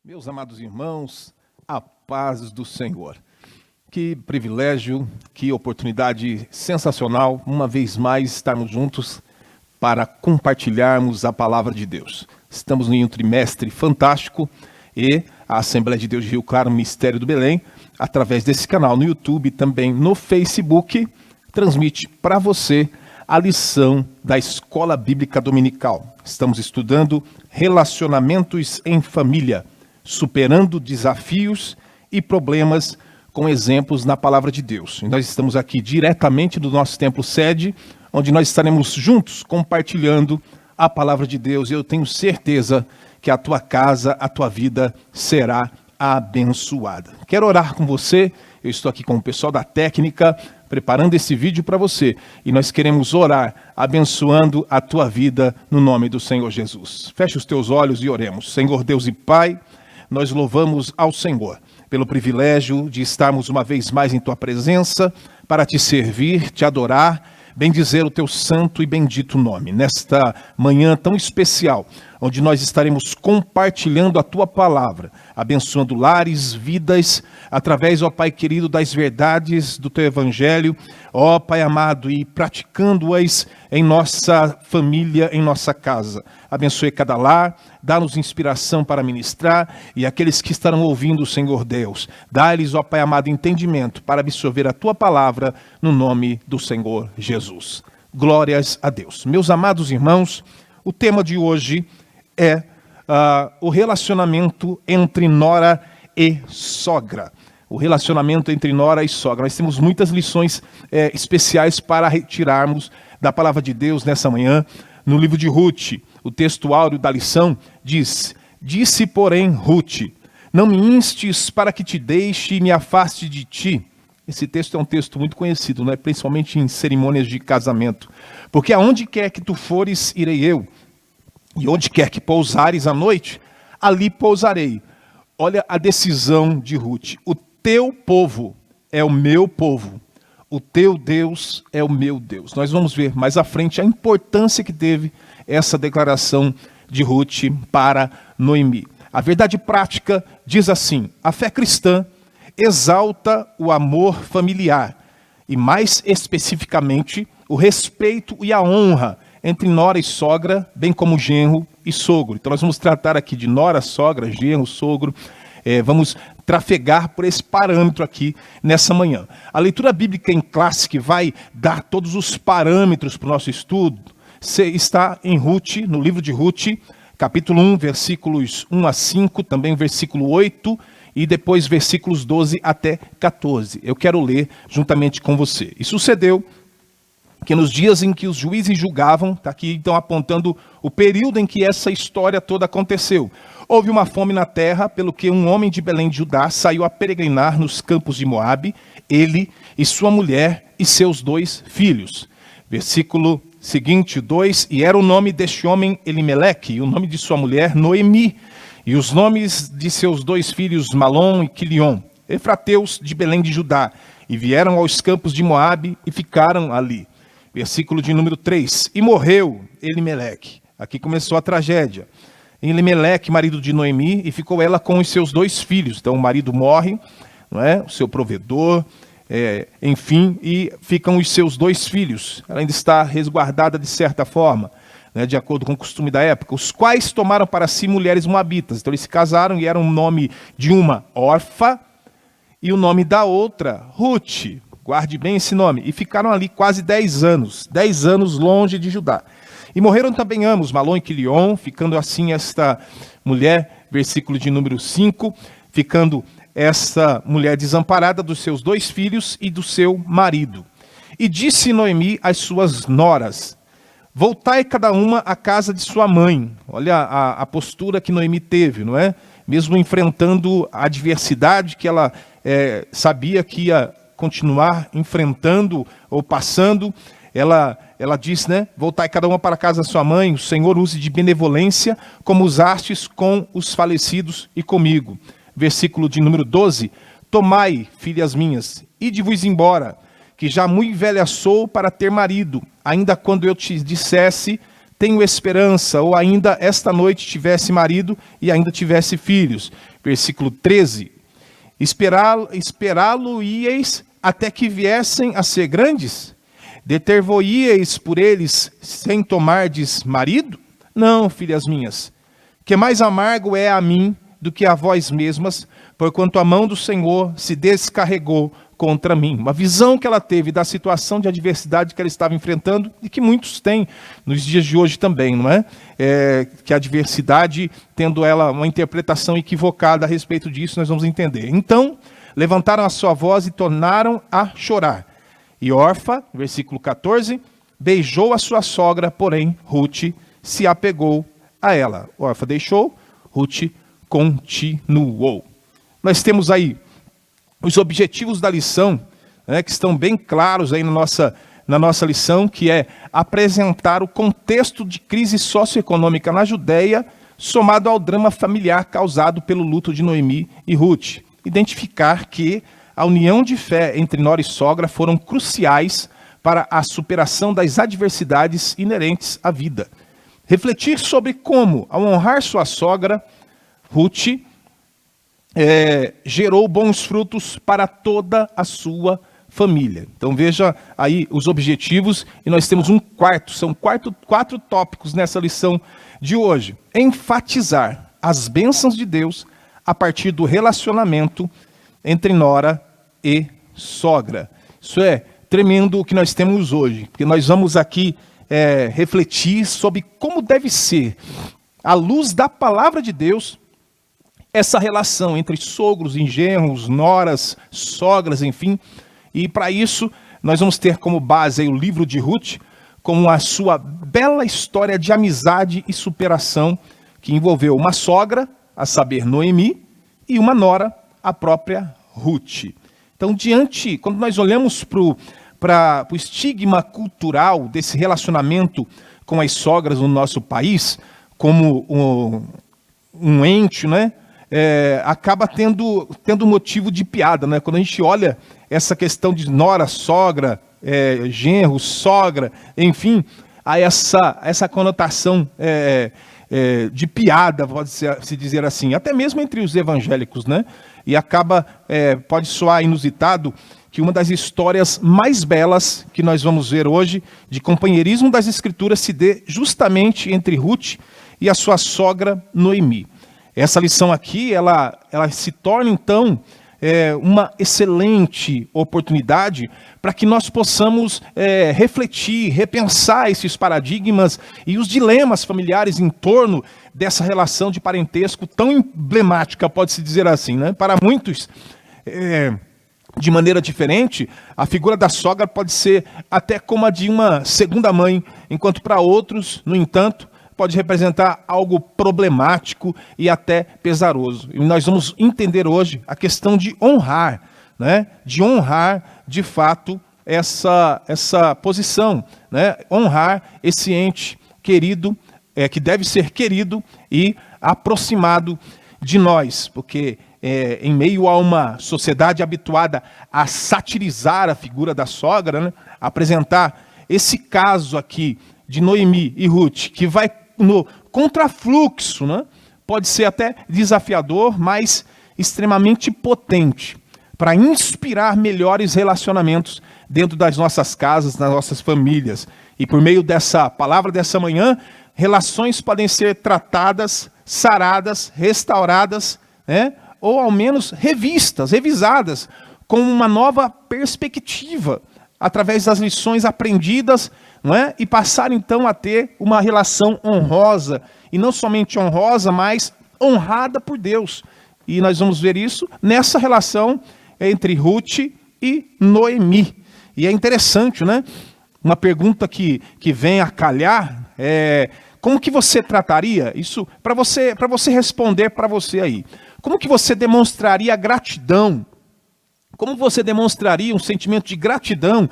Meus amados irmãos, a paz do Senhor. Que privilégio, que oportunidade sensacional, uma vez mais estarmos juntos para compartilharmos a palavra de Deus. Estamos em um trimestre fantástico e a Assembleia de Deus de Rio Claro, Mistério do Belém, através desse canal no YouTube e também no Facebook, transmite para você a lição da Escola Bíblica Dominical. Estamos estudando relacionamentos em família, superando desafios e problemas com exemplos na palavra de Deus. E nós estamos aqui diretamente do nosso templo sede, onde nós estaremos juntos compartilhando a palavra de Deus. E eu tenho certeza que a tua casa, a tua vida será abençoada. Quero orar com você. Eu estou aqui com o pessoal da técnica, preparando esse vídeo para você. E nós queremos orar, abençoando a tua vida no nome do Senhor Jesus. Feche os teus olhos e oremos. Senhor Deus e Pai, nós louvamos ao Senhor pelo privilégio de estarmos uma vez mais em tua presença para te servir, te adorar, bendizer o teu santo e bendito nome. Nesta manhã tão especial, onde nós estaremos compartilhando a tua palavra, abençoando lares, vidas, através, ó Pai querido, das verdades do teu evangelho, ó Pai amado, e praticando-as em nossa família, em nossa casa. Abençoe cada lar, dá-nos inspiração para ministrar, e aqueles que estarão ouvindo, Senhor Deus, dá-lhes, ó Pai amado, entendimento para absorver a tua palavra no nome do Senhor Jesus. Glórias a Deus. Meus amados irmãos, o tema de hoje é o relacionamento entre nora e sogra. O relacionamento entre nora e sogra. Nós temos muitas lições especiais para retirarmos da palavra de Deus nessa manhã. No livro de Ruth, o texto áureo da lição diz: Disse, porém, Ruth, não me instes para que te deixe e me afaste de ti. Esse texto é um texto muito conhecido, né? Principalmente em cerimônias de casamento. Porque aonde quer que tu fores, irei eu. E onde quer que pousares à noite, ali pousarei. Olha a decisão de Ruth. O teu povo é o meu povo. O teu Deus é o meu Deus. Nós vamos ver mais à frente a importância que teve essa declaração de Ruth para Noemi. A verdade prática diz assim: a fé cristã exalta o amor familiar e, mais especificamente, o respeito e a honra entre nora e sogra, bem como genro e sogro. Então nós vamos tratar aqui de nora, sogra, genro, sogro. Vamos trafegar por esse parâmetro aqui nessa manhã. A leitura bíblica em classe que vai dar todos os parâmetros para o nosso estudo está em Ruth, no livro de Ruth, capítulo 1, versículos 1 a 5, também versículo 8 e depois versículos 12 até 14. Eu quero ler juntamente com você. E sucedeu que nos dias em que os juízes julgavam, está aqui então apontando o período em que essa história toda aconteceu. Houve uma fome na terra, pelo que um homem de Belém de Judá saiu a peregrinar nos campos de Moabe, ele e sua mulher e seus 2 filhos. Versículo seguinte, 2, e era o nome deste homem Elimeleque, e o nome de sua mulher Noemi, e os nomes de seus 2 filhos Malom e Quilion, efrateus de Belém de Judá, e vieram aos campos de Moabe e ficaram ali. Versículo de número 3. E morreu Elimeleque. Aqui começou a tragédia. Elimeleque, marido de Noemi, e ficou ela com os seus 2 filhos. Então o marido morre, não é? O seu provedor, enfim, e ficam os seus 2 filhos. Ela ainda está resguardada de certa forma, né, de acordo com o costume da época, os quais tomaram para si mulheres moabitas. Então eles se casaram e eram o nome de uma Orfa e o nome da outra Ruth. Guarde bem esse nome. E ficaram ali quase 10 anos. 10 anos longe de Judá. E morreram também ambos, Malom e Quilion, ficando assim esta mulher, versículo de número 5, ficando essa mulher desamparada dos seus 2 filhos e do seu marido. E disse Noemi às suas noras: voltai cada uma à casa de sua mãe. Olha a postura que Noemi teve, não é? Mesmo enfrentando a adversidade que ela sabia que ia continuar enfrentando ou passando, ela diz, né? Voltai cada uma para a casa da sua mãe, o Senhor use de benevolência, como usastes com os falecidos e comigo. Versículo de número 12, tomai, filhas minhas, ide-vos embora, que já muito velha sou para ter marido, ainda quando eu te dissesse, tenho esperança, ou ainda esta noite tivesse marido e ainda tivesse filhos. Versículo 13. Esperá-lo-íeis até que viessem a ser grandes? Deter-vo-íeis por eles sem tomardes marido? Não, filhas minhas, que mais amargo é a mim do que a vós mesmas, porquanto a mão do Senhor se descarregou contra mim. Uma visão que ela teve da situação de adversidade que ela estava enfrentando e que muitos têm nos dias de hoje também, não é? Que a adversidade, tendo ela uma interpretação equivocada a respeito disso, nós vamos entender. Então, levantaram a sua voz e tornaram a chorar. E Orfa, versículo 14, beijou a sua sogra, porém Ruth se apegou a ela. Orfa deixou, Ruth continuou. Nós temos aí os objetivos da lição, que estão bem claros aí na nossa lição, que é apresentar o contexto de crise socioeconômica na Judéia, somado ao drama familiar causado pelo luto de Noemi e Ruth. Identificar que a união de fé entre nora e sogra foram cruciais para a superação das adversidades inerentes à vida. Refletir sobre como, ao honrar sua sogra, Ruth gerou bons frutos para toda a sua família. Então veja aí os objetivos, e nós temos são quatro tópicos nessa lição de hoje. Enfatizar as bênçãos de Deus a partir do relacionamento entre nora e sogra. Isso é tremendo o que nós temos hoje, porque nós vamos aqui refletir sobre como deve ser, à luz da palavra de Deus, essa relação entre sogros e genros, noras, sogras, enfim. E para isso, nós vamos ter como base aí o livro de Ruth, como a sua bela história de amizade e superação, que envolveu uma sogra, a saber, Noemi, e uma nora, a própria Ruth. Então, quando nós olhamos para o estigma cultural desse relacionamento com as sogras no nosso país, como um ente, né? Acaba tendo motivo de piada, né? Quando a gente olha essa questão de nora, sogra, genro, sogra, enfim, há essa conotação de piada, pode-se dizer assim, até mesmo entre os evangélicos, né? E pode soar inusitado que uma das histórias mais belas que nós vamos ver hoje, de companheirismo das Escrituras, se dê justamente entre Ruth e a sua sogra Noemi. Essa lição aqui, ela se torna, então, uma excelente oportunidade para que nós possamos refletir, repensar esses paradigmas e os dilemas familiares em torno dessa relação de parentesco tão emblemática, pode-se dizer assim, né? Para muitos, de maneira diferente, a figura da sogra pode ser até como a de uma segunda mãe, enquanto para outros, no entanto, pode representar algo problemático e até pesaroso. E nós vamos entender hoje a questão de honrar, né? De honrar, de fato, essa posição, né? Honrar esse ente querido, que deve ser querido e aproximado de nós, porque em meio a uma sociedade habituada a satirizar a figura da sogra, né? Apresentar esse caso aqui de Noemi e Ruth, que vai no contrafluxo, né? Pode ser até desafiador, mas extremamente potente para inspirar melhores relacionamentos dentro das nossas casas, das nossas famílias. E por meio dessa palavra dessa manhã, relações podem ser tratadas, saradas, restauradas, né? Ou ao menos revisadas, com uma nova perspectiva, através das lições aprendidas, não é? E passar então a ter uma relação honrosa, e não somente honrosa, mas honrada por Deus. E nós vamos ver isso nessa relação entre Ruth e Noemi. E é interessante, né? Uma pergunta que vem a calhar como que você trataria isso, para você responder para você aí. Como que você demonstraria gratidão? Como você demonstraria um sentimento de gratidão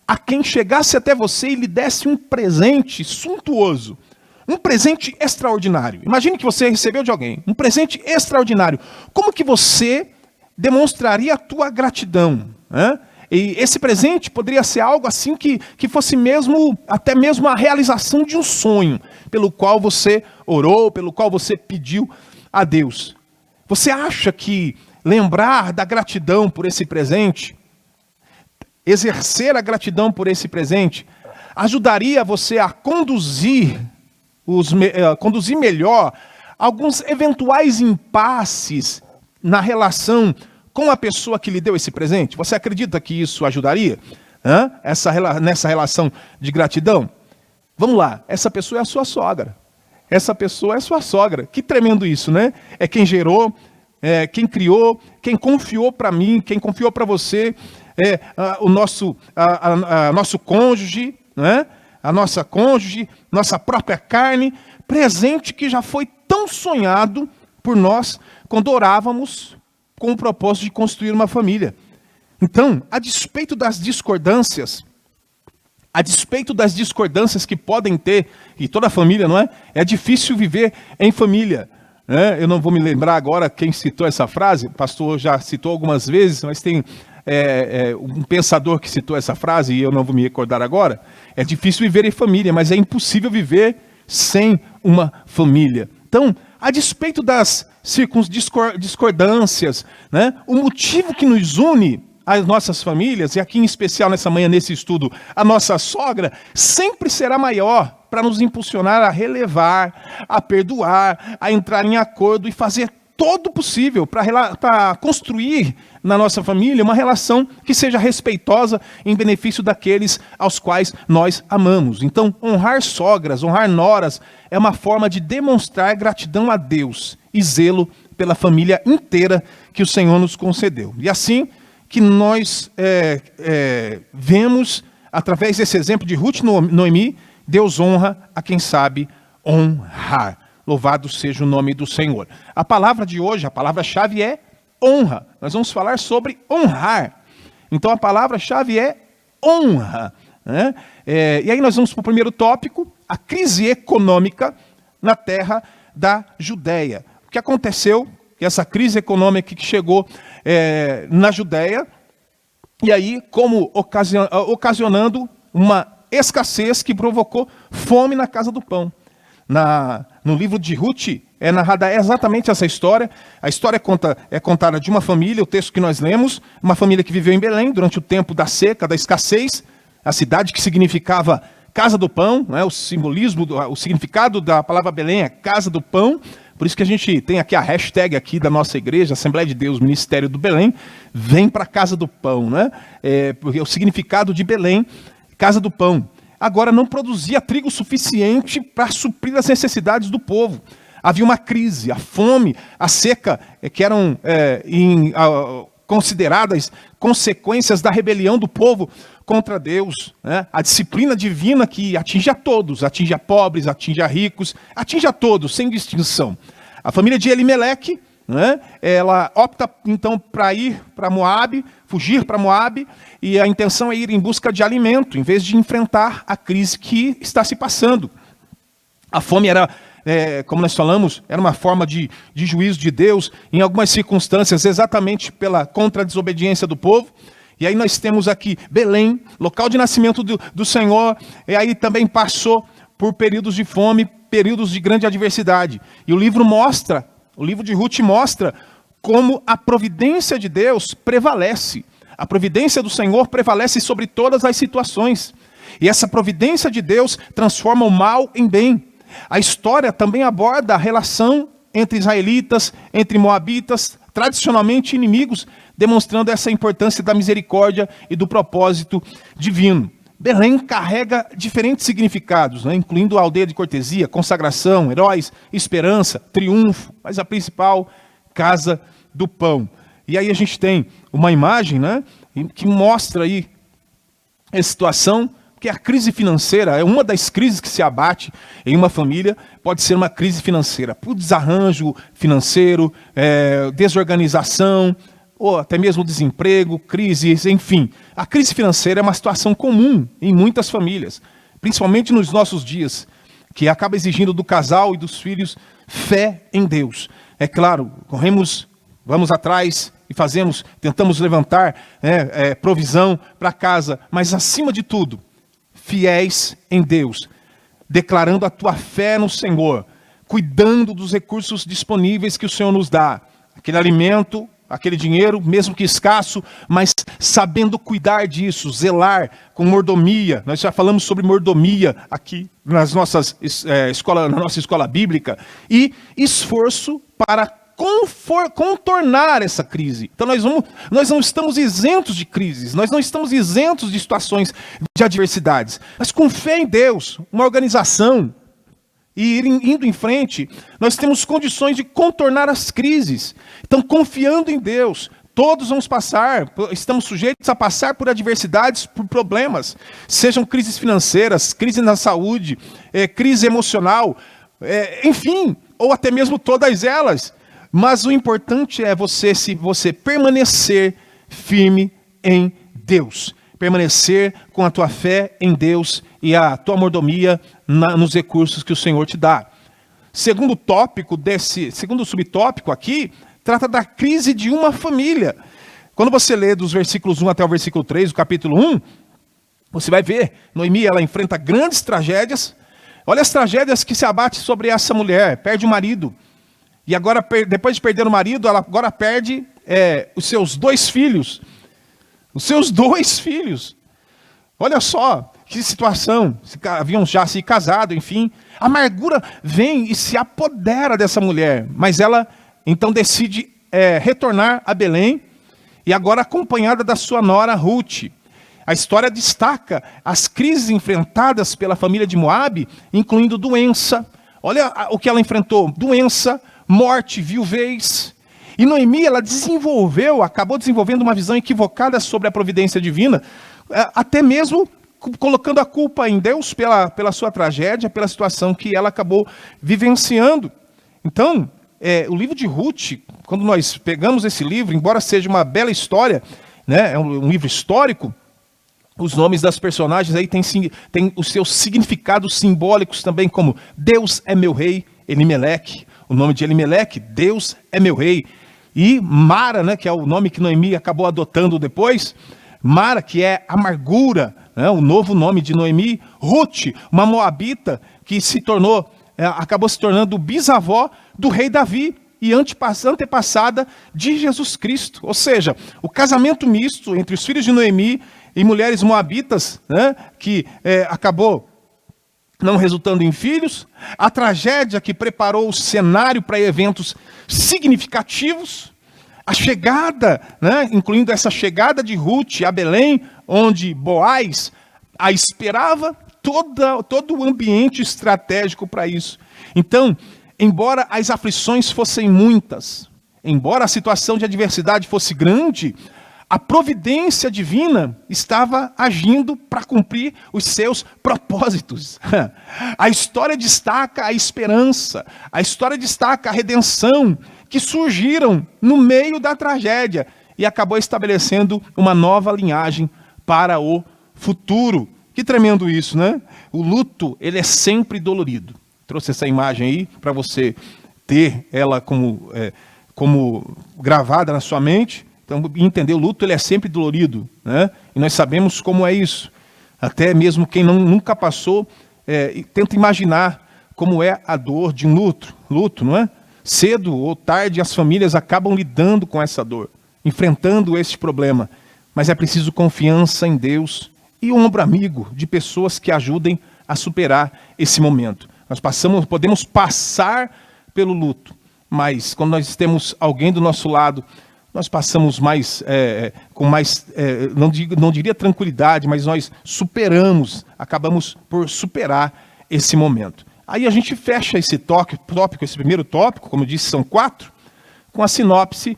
a quem chegasse até você e lhe desse um presente suntuoso, um presente extraordinário? Imagine que você recebeu de alguém um presente extraordinário. Como que você demonstraria a tua gratidão? E esse presente poderia ser algo assim que fosse até mesmo a realização de um sonho, pelo qual você orou, pelo qual você pediu a Deus. Você acha que lembrar da gratidão por esse presente, exercer a gratidão por esse presente, ajudaria você a conduzir melhor alguns eventuais impasses na relação com a pessoa que lhe deu esse presente? Você acredita que isso ajudaria? Nessa relação de gratidão? Vamos lá, essa pessoa é a sua sogra. Essa pessoa é a sua sogra. Que tremendo isso, né? É quem gerou, quem criou, quem confiou para mim, quem confiou para você, o nosso cônjuge, né? A nossa cônjuge, nossa própria carne, presente que já foi tão sonhado por nós quando orávamos com o propósito de construir uma família. Então, a despeito das discordâncias que podem ter, e toda família, não é? É difícil viver em família. Né? Eu não vou me lembrar agora quem citou essa frase, o pastor já citou algumas vezes, mas tem um pensador que citou essa frase, e eu não vou me recordar agora. É difícil viver em família, mas é impossível viver sem uma família. Então, a despeito das discordâncias, né, o motivo que nos une às nossas famílias, e aqui em especial nessa manhã, nesse estudo, a nossa sogra, sempre será maior para nos impulsionar a relevar, a perdoar, a entrar em acordo e fazer todo o possível para construir na nossa família uma relação que seja respeitosa em benefício daqueles aos quais nós amamos. Então, honrar sogras, honrar noras, é uma forma de demonstrar gratidão a Deus e zelo pela família inteira que o Senhor nos concedeu. E assim que nós vemos, através desse exemplo de Ruth e Noemi, Deus honra a quem sabe honrar. Louvado seja o nome do Senhor. A palavra de hoje, a palavra-chave é honra. Nós vamos falar sobre honrar. Então a palavra-chave é honra. Né? E aí nós vamos para o primeiro tópico, a crise econômica na terra da Judéia. O que aconteceu? Essa crise econômica que chegou na Judéia, e aí como ocasionando uma escassez que provocou fome na casa do pão. No livro de Ruth é narrada exatamente essa história. A história é contada de uma família, o texto que nós lemos, uma família que viveu em Belém durante o tempo da seca, da escassez, a cidade que significava casa do pão, né? O significado da palavra Belém é casa do pão. Por isso que a gente tem aqui a hashtag aqui da nossa igreja, Assembleia de Deus, Ministério do Belém, vem para a casa do pão, né? Porque o significado de Belém, casa do pão. Agora não produzia trigo suficiente para suprir as necessidades do povo. Havia uma crise, a fome, a seca, que eram consideradas consequências da rebelião do povo contra Deus. Né? A disciplina divina que atinge a todos, atinge a pobres, atinge a ricos, atinge a todos, sem distinção. A família de Elimeleque, né? Ela opta então para ir para Moabe, fugir para Moabe, e a intenção é ir em busca de alimento, em vez de enfrentar a crise que está se passando. A fome era, como nós falamos, era uma forma de juízo de Deus, em algumas circunstâncias, exatamente pela contra-desobediência do povo. E aí nós temos aqui Belém, local de nascimento do Senhor, e aí também passou por períodos de fome, períodos de grande adversidade. E o livro de Ruth mostra como a providência de Deus prevalece. A providência do Senhor prevalece sobre todas as situações. E essa providência de Deus transforma o mal em bem. A história também aborda a relação entre israelitas, entre moabitas, tradicionalmente inimigos, demonstrando essa importância da misericórdia e do propósito divino. Belém carrega diferentes significados, né? Incluindo a aldeia de cortesia, consagração, heróis, esperança, triunfo, mas a principal, casa do pão. E aí a gente tem uma imagem, né, que mostra aí a situação, que a crise financeira é uma das crises que se abate em uma família, pode ser uma crise financeira, por desarranjo financeiro, desorganização, ou até mesmo desemprego, crises, enfim. A crise financeira é uma situação comum em muitas famílias, principalmente nos nossos dias, que acaba exigindo do casal e dos filhos fé em Deus. É claro, vamos atrás e tentamos levantar provisão para casa, mas acima de tudo, fiéis em Deus, declarando a tua fé no Senhor, cuidando dos recursos disponíveis que o Senhor nos dá, aquele alimento, aquele dinheiro, mesmo que escasso, mas sabendo cuidar disso, zelar com mordomia. Nós já falamos sobre mordomia aqui na nossa escola bíblica, e esforço para contornar essa crise. Então nós não estamos isentos de crises, nós não estamos isentos de situações de adversidades, mas com fé em Deus, uma organização, e indo em frente, nós temos condições de contornar as crises. Então, confiando em Deus, todos vamos passar, estamos sujeitos a passar por adversidades, por problemas, sejam crises financeiras, crise na saúde, crise emocional, enfim, ou até mesmo todas elas. Mas o importante é você permanecer firme em Deus, permanecer com a tua fé em Deus e a tua mordomia nos recursos que o Senhor te dá. Segundo subtópico aqui, trata da crise de uma família. Quando você lê dos versículos 1 até o versículo 3, do capítulo 1, você vai ver, Noemi, ela enfrenta grandes tragédias. Olha as tragédias que se abatem sobre essa mulher. Perde o marido. E agora, depois de perder o marido, ela agora perde os seus 2 filhos. Os seus 2 filhos. Olha só que situação. Haviam já se casado, enfim. A amargura vem e se apodera dessa mulher. Mas ela então decide retornar a Belém. E agora acompanhada da sua nora Ruth. A história destaca as crises enfrentadas pela família de Moabe, incluindo doença. Olha o que ela enfrentou. Doença, morte, viuvez. E Noemi, ela acabou desenvolvendo uma visão equivocada sobre a providência divina, até mesmo colocando a culpa em Deus pela sua tragédia, pela situação que ela acabou vivenciando. Então, o livro de Ruth, quando nós pegamos esse livro, embora seja uma bela história, né, é um livro histórico, os nomes das personagens aí têm os seus significados simbólicos também, como Deus é meu rei, Elimeleque. O nome de Elimeleque, Deus é meu rei. E Mara, né, que é o nome que Noemi acabou adotando depois. Mara, que é amargura, né, o novo nome de Noemi. Ruth, uma moabita que acabou se tornando bisavó do rei Davi e antepassada de Jesus Cristo. Ou seja, o casamento misto entre os filhos de Noemi e mulheres moabitas, né, que acabou não resultando em filhos, a tragédia que preparou o cenário para eventos significativos, a chegada, né, incluindo essa chegada de Ruth a Belém, onde Boaz a esperava, todo o ambiente estratégico para isso. Então, embora as aflições fossem muitas, embora a situação de adversidade fosse grande, a providência divina estava agindo para cumprir os seus propósitos. A história destaca a esperança, a história destaca a redenção, que surgiram no meio da tragédia e acabou estabelecendo uma nova linhagem para o futuro. Que tremendo isso, né? O luto, ele é sempre dolorido. Trouxe essa imagem aí para você ter ela como gravada na sua mente. Então, entender o luto, ele é sempre dolorido, né? E nós sabemos como é isso. Até mesmo quem nunca passou, tenta imaginar como é a dor de um luto, não é? Cedo ou tarde, as famílias acabam lidando com essa dor, enfrentando esse problema. Mas é preciso confiança em Deus e um ombro amigo de pessoas que ajudem a superar esse momento. Podemos passar pelo luto, mas quando nós temos alguém do nosso lado, nós passamos com mais, não diria tranquilidade, mas nós acabamos por superar esse momento. Aí a gente fecha esse tópico, esse primeiro tópico, como eu disse, são 4, com a sinopse,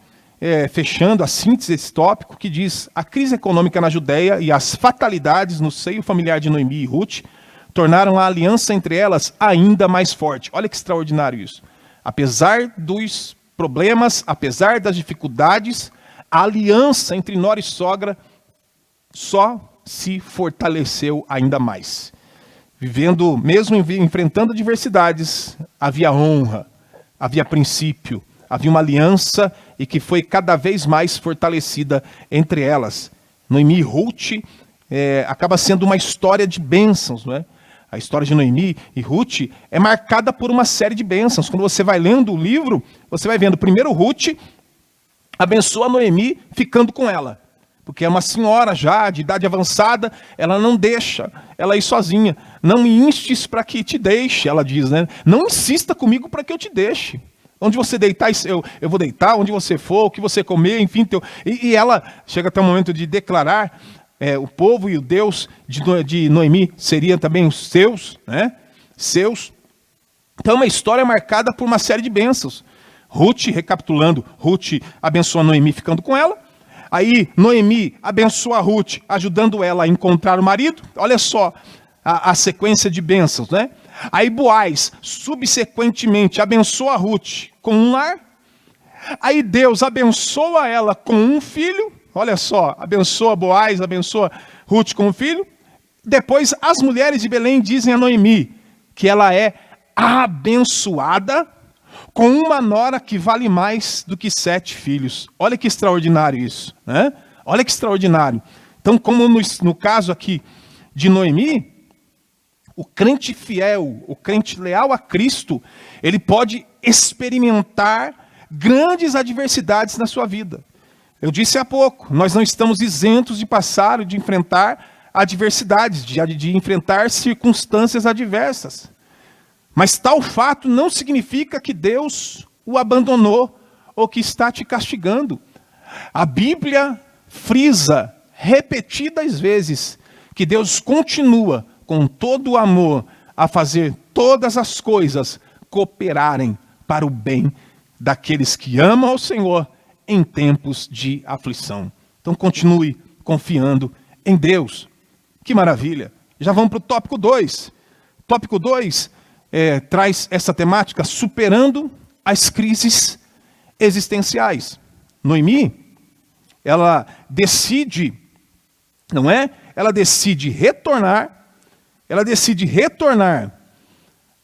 fechando a síntese desse tópico, que diz: a crise econômica na Judéia e as fatalidades no seio familiar de Noemi e Ruth tornaram a aliança entre elas ainda mais forte. Olha que extraordinário isso. Apesar dos problemas, apesar das dificuldades, a aliança entre nora e sogra só se fortaleceu ainda mais. Mesmo enfrentando adversidades, havia honra, havia princípio, havia uma aliança e que foi cada vez mais fortalecida entre elas. Noemi e Ruth acaba sendo uma história de bênçãos, não é? A história de Noemi e Ruth é marcada por uma série de bênçãos. Quando você vai lendo o livro, você vai vendo, primeiro Ruth abençoa Noemi ficando com ela. Porque é uma senhora já, de idade avançada, ela não deixa ela ir sozinha. Não me instes para que te deixe, ela diz, né? Não insista comigo para que eu te deixe. Onde você deitar, eu vou deitar, onde você for, o que você comer, enfim. E ela chega até o momento de declarar, o povo e o Deus de Noemi seriam também os seus, né? Seus. Então é uma história marcada por uma série de bênçãos. Ruth, recapitulando, Ruth abençoa Noemi ficando com ela. Aí Noemi abençoa Ruth, ajudando ela a encontrar o marido. Olha só a sequência de bênçãos, né? Aí Boaz, subsequentemente, abençoa Ruth com um lar. Aí Deus abençoa ela com um filho. Olha só, abençoa Boaz, abençoa Ruth com um filho. Depois as mulheres de Belém dizem a Noemi que ela é abençoada com uma nora que vale mais do que 7 filhos. Olha que extraordinário isso, né? Olha que extraordinário. Então, como no caso aqui de Noemi, o crente fiel, o crente leal a Cristo, ele pode experimentar grandes adversidades na sua vida. Eu disse há pouco, nós não estamos isentos de passar, de enfrentar adversidades, de enfrentar circunstâncias adversas. Mas tal fato não significa que Deus o abandonou ou que está te castigando. A Bíblia frisa repetidas vezes que Deus continua com todo o amor a fazer todas as coisas cooperarem para o bem daqueles que amam ao Senhor em tempos de aflição. Então continue confiando em Deus. Que maravilha. Já vamos para o tópico 2. Tópico 2 traz essa temática, superando as crises existenciais. Noemi, ela decide, não é? Ela decide retornar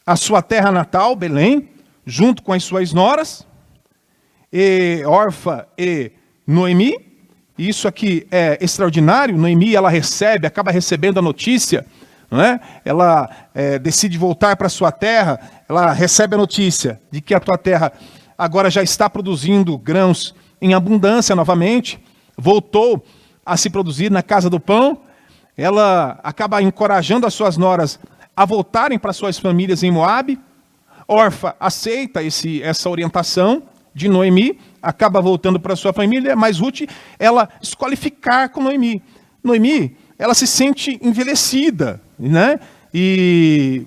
à sua terra natal, Belém, junto com as suas noras, Orfa e Noemi. E isso aqui é extraordinário. Noemi, ela acaba recebendo a notícia, não é? Ela decide voltar para sua terra, ela recebe a notícia de que a tua terra agora já está produzindo grãos em abundância novamente, voltou a se produzir na casa do pão. Ela acaba encorajando as suas noras a voltarem para suas famílias em Moabe. Orfa aceita essa orientação de Noemi, acaba voltando para sua família, mas Ruth, ela escolhe ficar com Noemi. Noemi, ela se sente envelhecida, né? E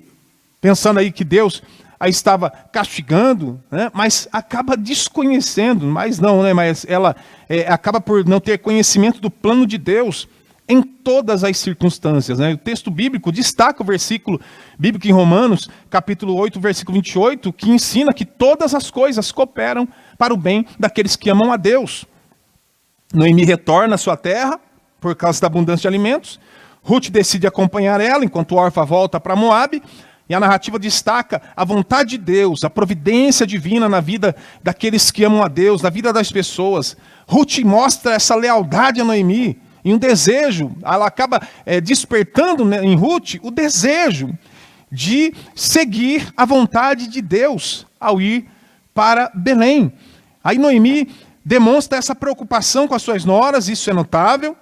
pensando aí que Deus a estava castigando, né? Mas acaba desconhecendo, mas ela acaba por não ter conhecimento do plano de Deus em todas as circunstâncias, né? O texto bíblico destaca o versículo bíblico em Romanos, capítulo 8, versículo 28, que ensina que todas as coisas cooperam para o bem daqueles que amam a Deus. Noemi retorna à sua terra por causa da abundância de alimentos. Ruth decide acompanhar ela, enquanto Orfa volta para Moabe. E a narrativa destaca a vontade de Deus, a providência divina na vida daqueles que amam a Deus, na vida das pessoas. Ruth mostra essa lealdade a Noemi e um desejo, ela acaba despertando, né, em Ruth o desejo de seguir a vontade de Deus ao ir para Belém. Aí Noemi demonstra essa preocupação com as suas noras, isso é notável.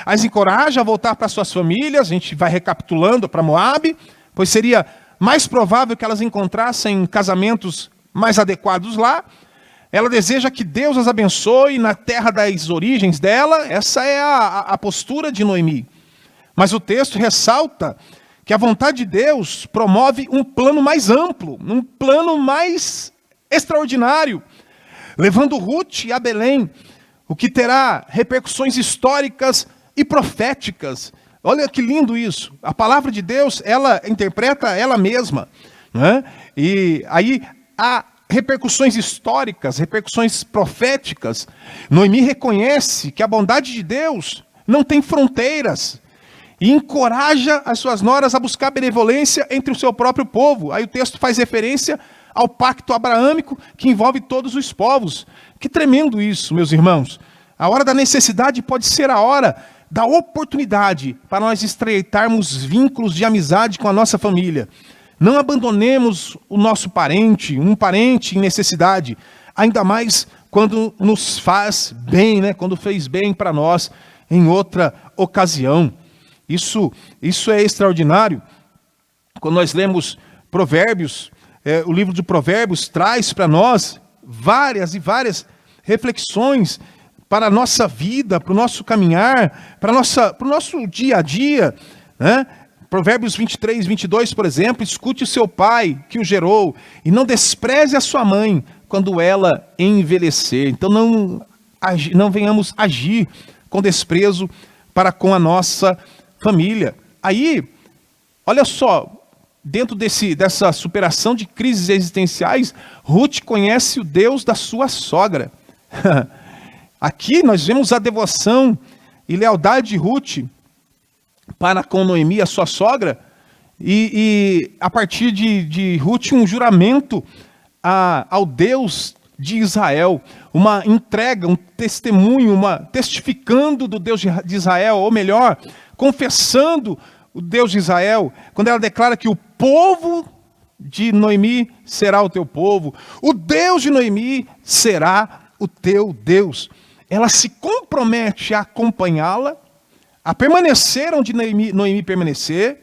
As encoraja a voltar para suas famílias, a gente vai recapitulando para Moabe, pois seria mais provável que elas encontrassem casamentos mais adequados lá. Ela deseja que Deus as abençoe na terra das origens dela. Essa é a postura de Noemi. Mas o texto ressalta que a vontade de Deus promove um plano mais amplo, um plano mais extraordinário, levando Ruth a Belém, o que terá repercussões históricas e proféticas. Olha que lindo isso. A palavra de Deus, ela interpreta ela mesma, né? E aí há repercussões históricas, repercussões proféticas. Noemi reconhece que a bondade de Deus não tem fronteiras e encoraja as suas noras a buscar benevolência entre o seu próprio povo. Aí o texto faz referência ao pacto abraâmico que envolve todos os povos. Que tremendo isso, meus irmãos. A hora da necessidade pode ser a hora da oportunidade para nós estreitarmos vínculos de amizade com a nossa família. Não abandonemos o nosso parente, um parente em necessidade, ainda mais quando nos faz bem, né? Quando fez bem para nós em outra ocasião. Isso é extraordinário. Quando nós lemos Provérbios, o livro de Provérbios traz para nós várias e várias reflexões para a nossa vida, para o nosso caminhar, para o nosso dia a dia, né? Provérbios 23, 22, por exemplo: escute o seu pai que o gerou e não despreze a sua mãe quando ela envelhecer. Então não venhamos agir com desprezo para com a nossa família. Aí, olha só, dentro dessa superação de crises existenciais, Ruth conhece o Deus da sua sogra. Aqui nós vemos a devoção e lealdade de Ruth para com Noemi, a sua sogra, e a partir de Ruth um juramento ao Deus de Israel, uma entrega, um testemunho, testificando do Deus de Israel, ou melhor, confessando o Deus de Israel, quando ela declara que o povo de Noemi será o teu povo, o Deus de Noemi será o teu Deus. Ela se compromete a acompanhá-la, a permanecer onde Noemi permanecer.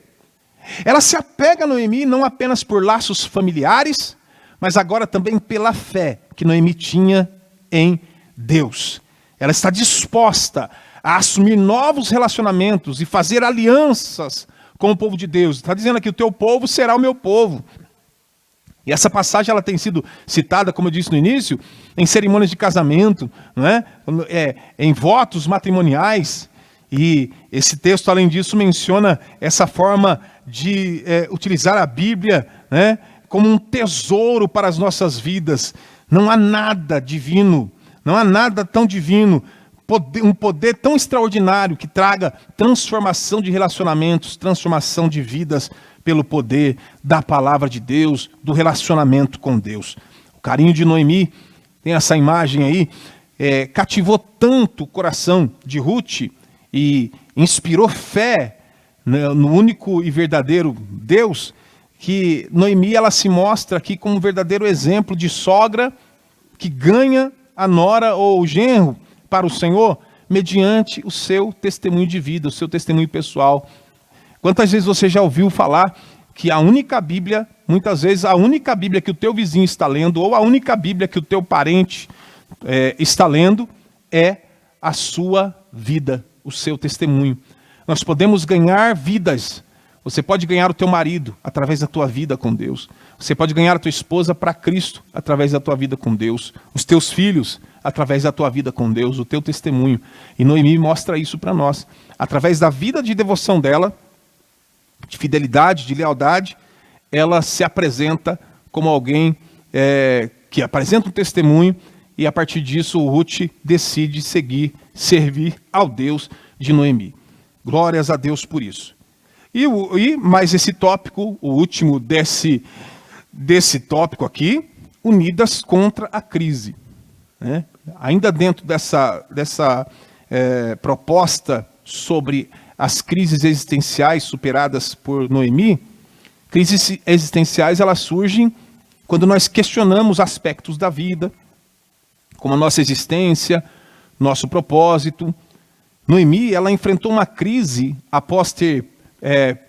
Ela se apega a Noemi não apenas por laços familiares, mas agora também pela fé que Noemi tinha em Deus. Ela está disposta a assumir novos relacionamentos e fazer alianças com o povo de Deus. Está dizendo aqui: o teu povo será o meu povo. E essa passagem ela tem sido citada, como eu disse no início, em cerimônias de casamento, não é? Em votos matrimoniais. E esse texto, além disso, menciona essa forma de utilizar a Bíblia, né, como um tesouro para as nossas vidas. Não há nada divino, não há nada tão divino, um poder tão extraordinário que traga transformação de relacionamentos, transformação de vidas pelo poder da palavra de Deus, do relacionamento com Deus. O carinho de Noemi, tem essa imagem aí, cativou tanto o coração de Ruth e inspirou fé no único e verdadeiro Deus, que Noemi ela se mostra aqui como um verdadeiro exemplo de sogra que ganha a nora ou o genro para o Senhor mediante o seu testemunho de vida, o seu testemunho pessoal. Quantas vezes você já ouviu falar que a única Bíblia, muitas vezes a única Bíblia que o teu vizinho está lendo, ou a única Bíblia que o teu parente está lendo, é a sua vida, o seu testemunho. Nós podemos ganhar vidas. Você pode ganhar o teu marido através da tua vida com Deus. Você pode ganhar a tua esposa para Cristo através da tua vida com Deus. Os teus filhos através da tua vida com Deus, o teu testemunho. E Noemi mostra isso para nós. Através da vida de devoção dela, de fidelidade, de lealdade, ela se apresenta como alguém que apresenta um testemunho, e a partir disso o Ruth decide servir ao Deus de Noemi. Glórias a Deus por isso. E mais esse tópico, o último desse tópico aqui, unidas contra a crise. Né? Ainda dentro dessa proposta sobre as crises existenciais superadas por Noemi, crises existenciais elas surgem quando nós questionamos aspectos da vida, como a nossa existência, nosso propósito. Noemi, ela enfrentou uma crise após ter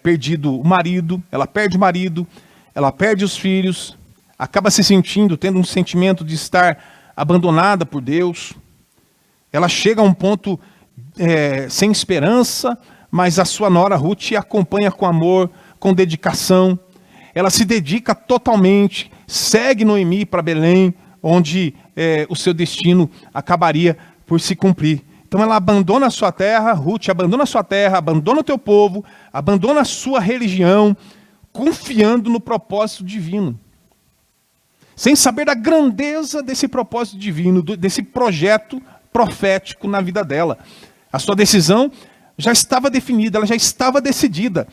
perdido o marido, ela perde o marido, ela perde os filhos, acaba se tendo um sentimento de estar abandonada por Deus. Ela chega a um ponto sem esperança, mas a sua nora Ruth acompanha com amor, com dedicação. Ela se dedica totalmente, segue Noemi para Belém, onde o seu destino acabaria por se cumprir. Então ela abandona a sua terra, Ruth abandona a sua terra, abandona o teu povo, abandona a sua religião, confiando no propósito divino. Sem saber da grandeza desse propósito divino, desse projeto profético na vida dela. A sua decisão já estava definida, ela já estava decidida,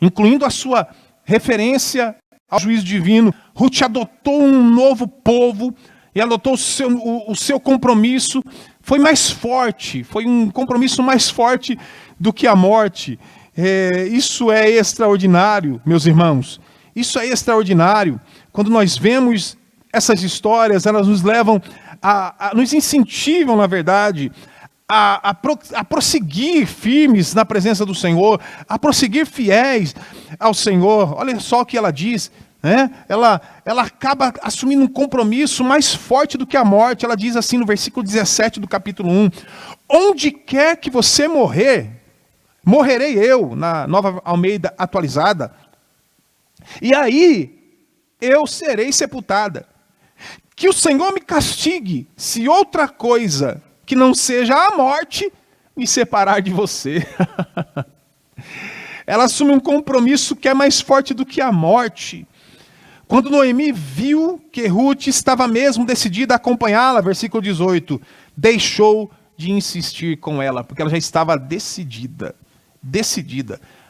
incluindo a sua referência ao juízo divino, Ruth adotou um novo povo e adotou o seu compromisso. Foi mais forte, foi um compromisso mais forte do que a morte. Isso é extraordinário, meus irmãos. Isso é extraordinário. Quando nós vemos essas histórias, elas nos levam nos incentivam, na verdade, a prosseguir firmes na presença do Senhor, a prosseguir fiéis ao Senhor. Olha só o que ela diz, né? Ela acaba assumindo um compromisso mais forte do que a morte. Ela diz assim no versículo 17 do capítulo 1: onde quer que você morrer, morrerei eu, na Nova Almeida atualizada, e aí eu serei sepultada. Que o Senhor me castigue se outra coisa que não seja a morte me separar de você. Ela assume um compromisso que é mais forte do que a morte. Quando Noemi viu que Ruth estava mesmo decidida a acompanhá-la, versículo 18, deixou de insistir com ela, porque ela já estava decidida.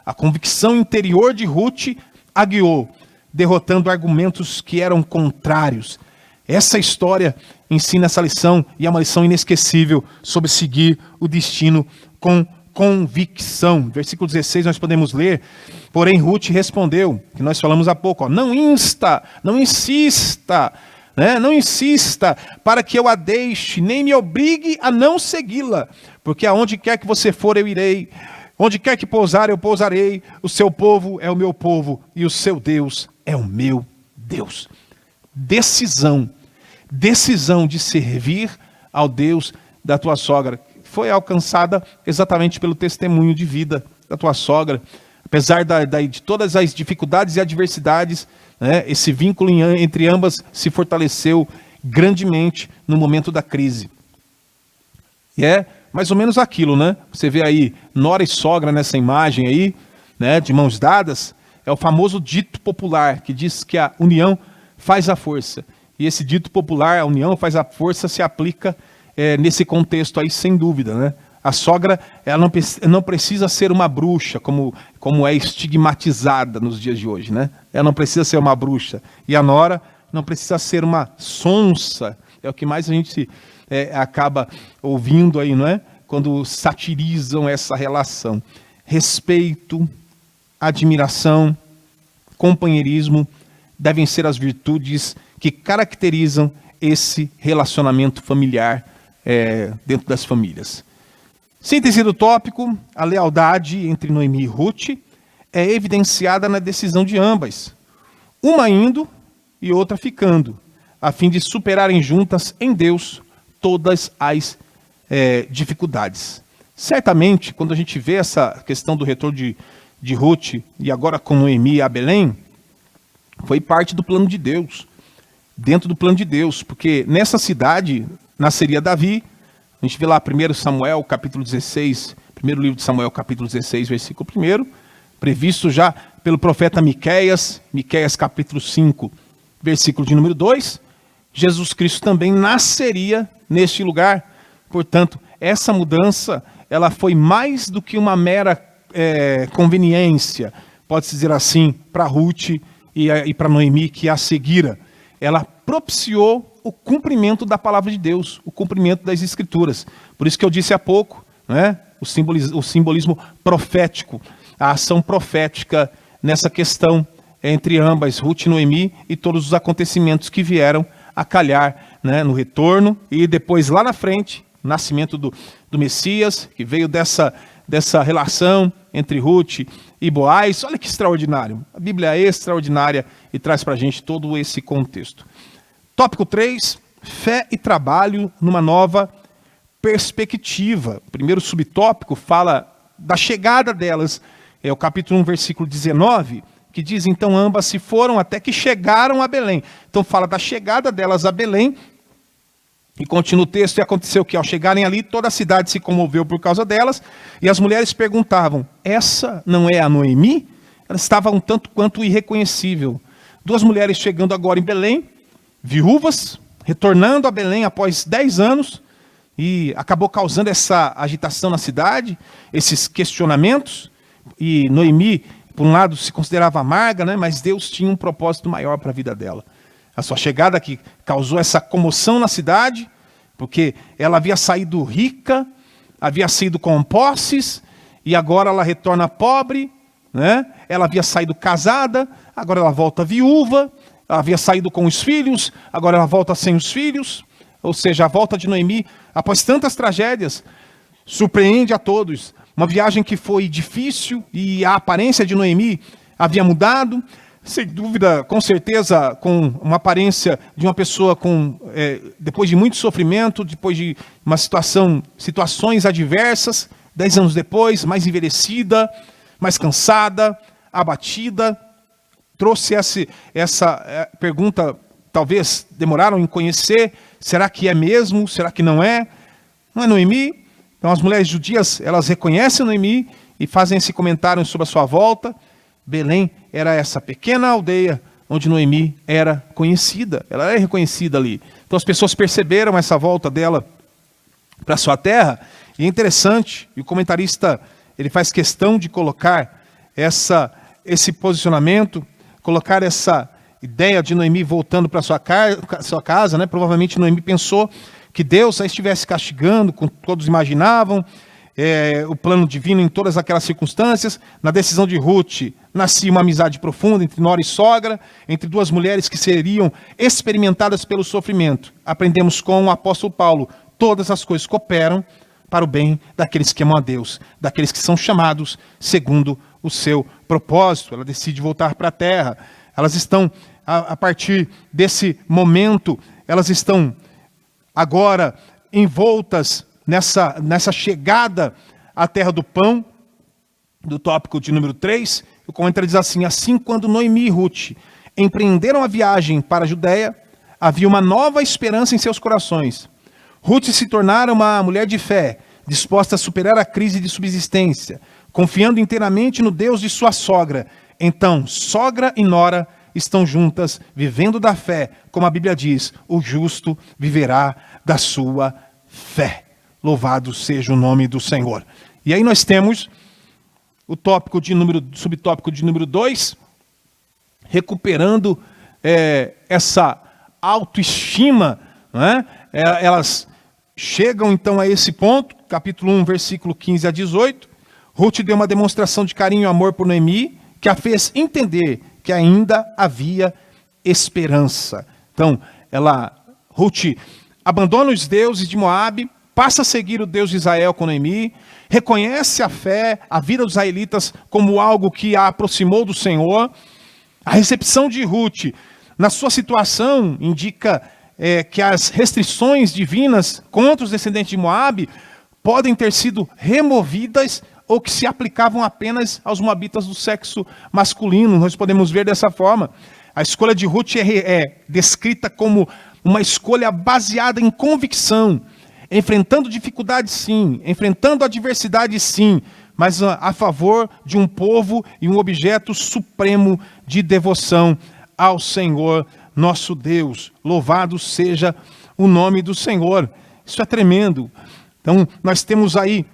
A convicção interior de Ruth a guiou, derrotando argumentos que eram contrários. Essa história ensina essa lição, e é uma lição inesquecível sobre seguir o destino com convicção. Versículo 16 nós podemos ler: porém Ruth respondeu, que nós falamos há pouco, não insista, né? Não insista para que eu a deixe, nem me obrigue a não segui-la, porque aonde quer que você for eu irei, onde quer que pousar eu pousarei, o seu povo é o meu povo e o seu Deus é o meu Deus. Decisão de servir ao Deus da tua sogra foi alcançada exatamente pelo testemunho de vida da tua sogra. Apesar de todas as dificuldades e adversidades, né, esse vínculo entre ambas se fortaleceu grandemente no momento da crise. E é mais ou menos aquilo, né? Você vê aí nora e sogra nessa imagem aí, né, de mãos dadas. É o famoso dito popular que diz que a união faz a força. E esse dito popular, a união faz a força, se aplica nesse contexto aí, sem dúvida, né? A sogra, ela não precisa ser uma bruxa, como é estigmatizada nos dias de hoje, né? Ela não precisa ser uma bruxa. E a nora não precisa ser uma sonsa. É o que mais a gente acaba ouvindo aí, não é? Quando satirizam essa relação. Respeito, admiração, companheirismo devem ser as virtudes que caracterizam esse relacionamento familiar dentro das famílias. Síntese do tópico: a lealdade entre Noemi e Ruth é evidenciada na decisão de ambas, uma indo e outra ficando, a fim de superarem juntas em Deus todas as dificuldades. Certamente, quando a gente vê essa questão do retorno de Ruth, e agora com Noemi a Belém, foi parte do plano de Deus, dentro do plano de Deus, porque nessa cidade nasceria Davi. A gente vê lá 1 Samuel, capítulo 16, primeiro livro de Samuel, capítulo 16, versículo 1, previsto já pelo profeta Miqueias, capítulo 5, versículo de número 2, Jesus Cristo também nasceria neste lugar. Portanto, essa mudança, ela foi mais do que uma mera conveniência, pode-se dizer assim, para Ruth e para Noemi, que a seguira. Ela propiciou o cumprimento da palavra de Deus, o cumprimento das Escrituras. Por isso que eu disse há pouco, né, o simbolismo profético, a ação profética nessa questão entre ambas, Ruth e Noemi, e todos os acontecimentos que vieram a calhar, né, no retorno e depois lá na frente, nascimento do Messias, que veio dessa relação entre Ruth e Boaz. Olha que extraordinário. A Bíblia é extraordinária e traz para a gente todo esse contexto. Tópico 3, fé e trabalho numa nova perspectiva. O primeiro subtópico fala da chegada delas. É o capítulo 1, versículo 19, que diz: então ambas se foram até que chegaram a Belém. Então fala da chegada delas a Belém. E continua o texto: e aconteceu que ao chegarem ali, toda a cidade se comoveu por causa delas, e as mulheres perguntavam: essa não é a Noemi? Ela estava um tanto quanto irreconhecível. Duas mulheres chegando agora em Belém, viúvas, retornando a Belém após 10 anos, e acabou causando essa agitação na cidade, esses questionamentos, e Noemi, por um lado se considerava amarga, né? Mas Deus tinha um propósito maior para a vida dela. A sua chegada que causou essa comoção na cidade, porque ela havia saído rica, havia saído com posses, e agora ela retorna pobre, né? Ela havia saído casada, agora ela volta viúva, ela havia saído com os filhos, agora ela volta sem os filhos. Ou seja, a volta de Noemi, após tantas tragédias, surpreende a todos. Uma viagem que foi difícil e a aparência de Noemi havia mudado. Sem dúvida, com certeza, com uma aparência de uma pessoa depois de muito sofrimento, depois de uma situações adversas, 10 anos depois, mais envelhecida, mais cansada, abatida. Trouxe essa pergunta, talvez demoraram em conhecer, será que é mesmo? Será que não é? Não é Noemi? Então as mulheres judias, elas reconhecem Noemi e fazem esse comentário sobre a sua volta. Belém era essa pequena aldeia onde Noemi era conhecida, ela era reconhecida ali. Então as pessoas perceberam essa volta dela para sua terra, e é interessante, e o comentarista ele faz questão de colocar esse posicionamento, colocar essa ideia de Noemi voltando para sua casa, né? Provavelmente Noemi pensou que Deus a estivesse castigando, como todos imaginavam, o plano divino em todas aquelas circunstâncias. Na decisão de Ruth, nascia uma amizade profunda entre nora e sogra, entre duas mulheres que seriam experimentadas pelo sofrimento. Aprendemos com o apóstolo Paulo, todas as coisas cooperam para o bem daqueles que amam a Deus, daqueles que são chamados segundo o seu propósito. Ela decide voltar para a terra. Elas estão, a partir desse momento, elas estão agora envoltas nessa chegada à terra do pão, do tópico de número 3, o comentário diz assim: assim, quando Noemi e Ruth empreenderam a viagem para a Judéia, havia uma nova esperança em seus corações. Ruth se tornara uma mulher de fé, disposta a superar a crise de subsistência, confiando inteiramente no Deus de sua sogra. Então, sogra e nora estão juntas, vivendo da fé, como a Bíblia diz, o justo viverá da sua fé. Louvado seja o nome do Senhor. E aí nós temos o subtópico de número 2, recuperando essa autoestima, né? Elas chegam então a esse ponto, capítulo 1, versículo 15 a 18. Ruth deu uma demonstração de carinho e amor por Noemi, que a fez entender que ainda havia esperança. Então, Ruth abandona os deuses de Moabe, passa a seguir o Deus de Israel com Noemi, reconhece a fé, a vida dos israelitas como algo que a aproximou do Senhor. A recepção de Ruth na sua situação indica que as restrições divinas contra os descendentes de Moabe podem ter sido removidas ou que se aplicavam apenas aos moabitas do sexo masculino. Nós podemos ver dessa forma. A escolha de Ruth é descrita como uma escolha baseada em convicção, enfrentando dificuldades sim, enfrentando adversidade sim, mas a favor de um povo e um objeto supremo de devoção ao Senhor nosso Deus. Louvado seja o nome do Senhor. Isso é tremendo. Então nós temos aí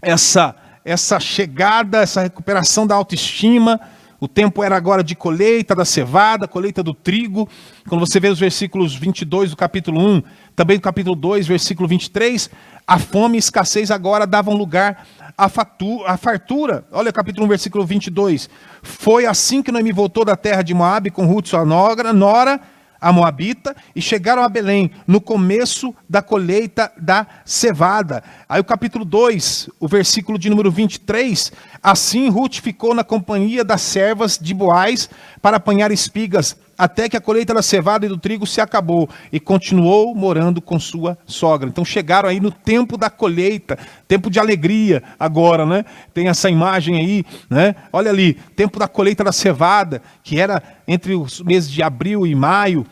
essa chegada, essa recuperação da autoestima. O tempo era agora de colheita da cevada, colheita do trigo. Quando você vê os versículos 22 do capítulo 1, também do capítulo 2, versículo 23, a fome e escassez agora davam lugar à fartura. Olha o capítulo 1, versículo 22. Foi assim que Noemi voltou da terra de Moabe com Ruth, sua nora, a moabita, e chegaram a Belém, no começo da colheita da cevada. Aí o capítulo 2, o versículo de número 23, assim Ruth ficou na companhia das servas de Boaz para apanhar espigas, até que a colheita da cevada e do trigo se acabou, e continuou morando com sua sogra. Então chegaram aí no tempo da colheita, tempo de alegria agora, né? Tem essa imagem aí, né? Olha ali, tempo da colheita da cevada, que era entre os meses de abril e maio,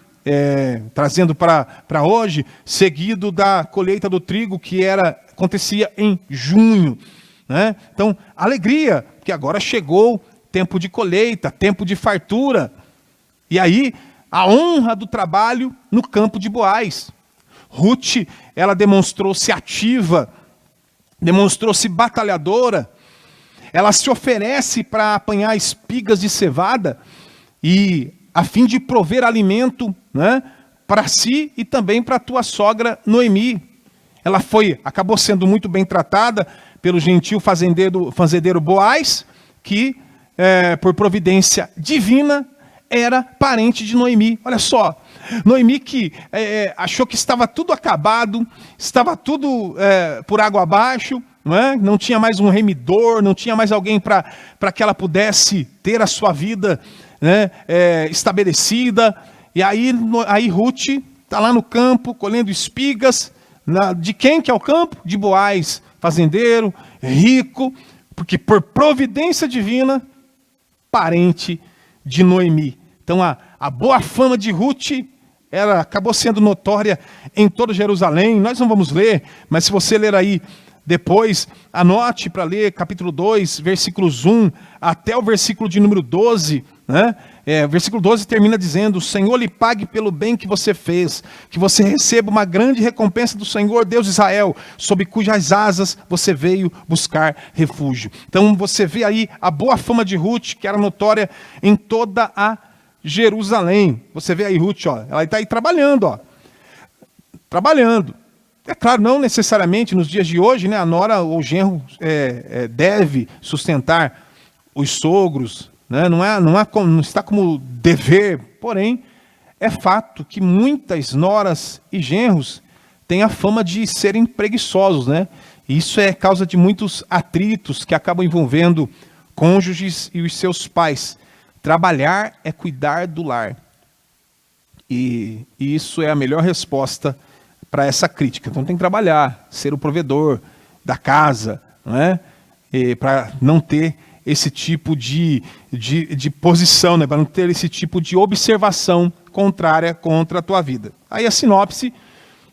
trazendo para hoje, seguido da colheita do trigo, que acontecia em junho, né? Então, alegria, que agora chegou tempo de colheita, tempo de fartura. E aí, a honra do trabalho no campo de Boaz. Ruth, ela demonstrou-se ativa, demonstrou-se batalhadora, ela se oferece para apanhar espigas de cevada e a fim de prover alimento, né, para si e também para a tua sogra Noemi. Ela acabou sendo muito bem tratada pelo gentil fazendeiro Boaz, que por providência divina era parente de Noemi. Olha só, Noemi que achou que estava tudo acabado, estava tudo por água abaixo, não tinha mais um remidor, não tinha mais alguém para que ela pudesse ter a sua vida, né, estabelecida. E aí Ruth está lá no campo colhendo espigas. De quem que é o campo? De Boaz, fazendeiro, rico, porque por providência divina, parente de Noemi. Então a boa fama de Ruth acabou sendo notória em toda Jerusalém. Nós não vamos ler, mas se você ler aí depois, anote para ler capítulo 2, versículos 1 até o versículo de número 12, né? Versículo 12 termina dizendo: o Senhor lhe pague pelo bem que você fez, que você receba uma grande recompensa do Senhor, Deus de Israel, sob cujas asas você veio buscar refúgio. Então você vê aí a boa fama de Ruth, que era notória em toda a Jerusalém. Você vê aí Ruth, ó, ela está aí trabalhando, trabalhando. É claro, não necessariamente nos dias de hoje, né, a nora ou o genro deve sustentar os sogros, né, não está como dever, porém, é fato que muitas noras e genros têm a fama de serem preguiçosos, né? E isso é causa de muitos atritos que acabam envolvendo cônjuges e os seus pais. Trabalhar é cuidar do lar. E isso é a melhor resposta para essa crítica. Então tem que trabalhar, ser o provedor da casa, não é? Para não ter esse tipo de posição, né? Para não ter esse tipo de observação contrária contra a tua vida. Aí a sinopse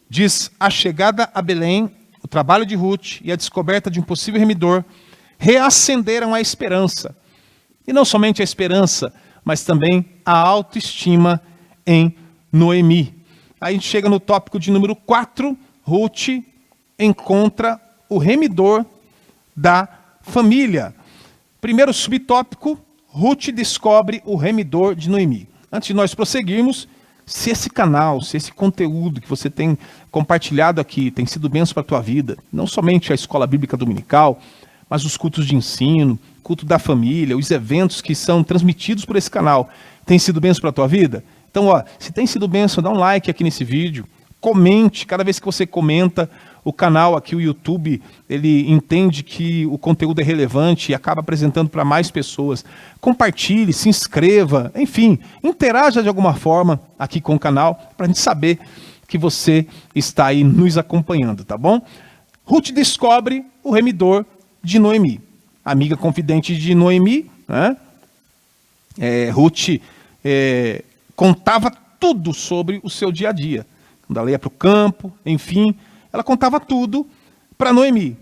diz: a chegada a Belém, o trabalho de Ruth e a descoberta de um possível remidor reacenderam a esperança. E não somente a esperança, mas também a autoestima em Noemi. Aí a gente chega no tópico de número 4, Ruth encontra o remidor da família. Primeiro subtópico, Ruth descobre o remidor de Noemi. Antes de nós prosseguirmos, se esse canal, se esse conteúdo que você tem compartilhado aqui tem sido bênção para a tua vida, não somente a escola bíblica dominical, mas os cultos de ensino, culto da família, os eventos que são transmitidos por esse canal, tem sido bênção para a tua vida? Então, se tem sido bênção, dá um like aqui nesse vídeo, comente. Cada vez que você comenta, o canal aqui, o YouTube, ele entende que o conteúdo é relevante e acaba apresentando para mais pessoas. Compartilhe, se inscreva, enfim, interaja de alguma forma aqui com o canal, para a gente saber que você está aí nos acompanhando, tá bom? Ruth descobre o remidor de Noemi, amiga confidente de Noemi, né? Ruth contava tudo sobre o seu dia a dia. Quando ela ia para o campo, enfim, ela contava tudo para Noemi.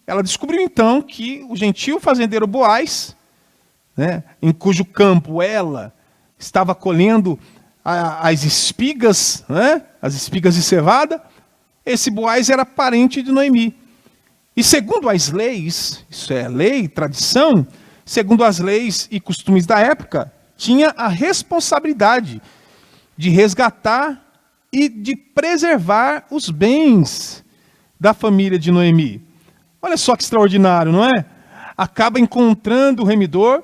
Ela descobriu então que o gentil fazendeiro Boaz, né, em cujo campo ela estava colhendo as espigas, né, as espigas de cevada, esse Boaz era parente de Noemi. E segundo as leis, isso é lei, tradição, segundo as leis e costumes da época, tinha a responsabilidade de resgatar e de preservar os bens da família de Noemi. Olha só que extraordinário, não é? Acaba encontrando o remidor,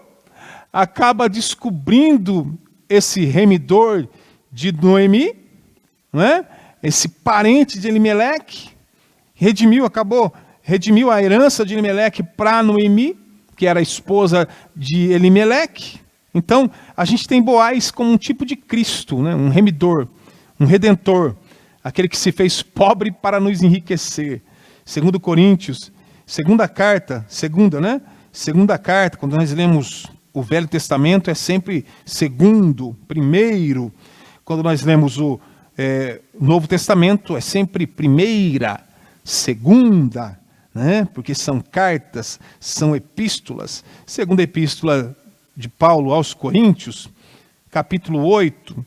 acaba descobrindo esse remidor de Noemi, não é? Esse parente de Elimeleque, redimiu a herança de Elimeleque para Noemi, que era a esposa de Elimeleque. Então, a gente tem Boaz como um tipo de Cristo, né? Um remidor, um redentor, aquele que se fez pobre para nos enriquecer. 2 Coríntios, segunda carta, quando nós lemos o Velho Testamento, é sempre segundo, primeiro. Quando nós lemos o Novo Testamento, é sempre primeira, segunda, né? Porque são cartas, são epístolas. Segunda epístola de Paulo aos Coríntios, capítulo 8,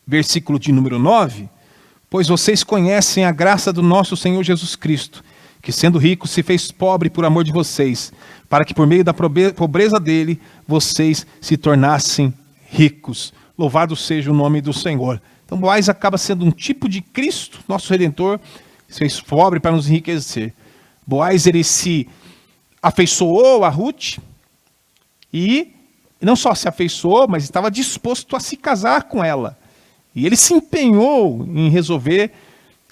versículo de número 9, pois vocês conhecem a graça do nosso Senhor Jesus Cristo, que sendo rico se fez pobre por amor de vocês, para que por meio da pobreza dele, vocês se tornassem ricos. Louvado seja o nome do Senhor. Então Boaz acaba sendo um tipo de Cristo, nosso Redentor, que se fez pobre para nos enriquecer. Boaz, ele se afeiçoou a Ruth, e não só se afeiçoou, mas estava disposto a se casar com ela. E ele se empenhou em resolver